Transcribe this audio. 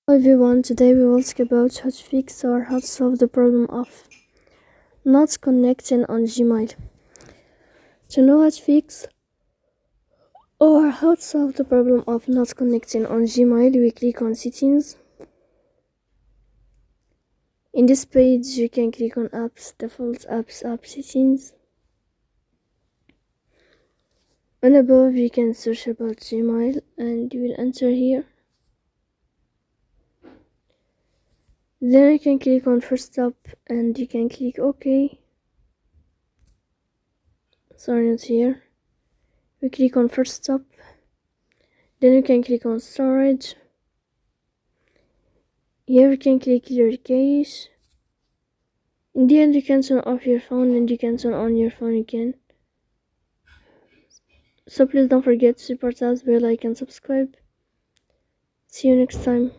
Hello everyone, today we will talk about how to fix or how to solve the problem of not connecting on Gmail. To know how to fix or how to solve the problem of not connecting on Gmail, we click on settings. In this page, you can click on apps, default apps, app settings. And above, you can search about Gmail and you will enter here. Then you can click on first step and you can click OK. Sorry, not here. We click on first step. Then you can click on storage. Here you can click clear cache. In the end, you can turn off your phone and you can turn on your phone again. So please don't forget to support us, bell icon, subscribe. See you next time.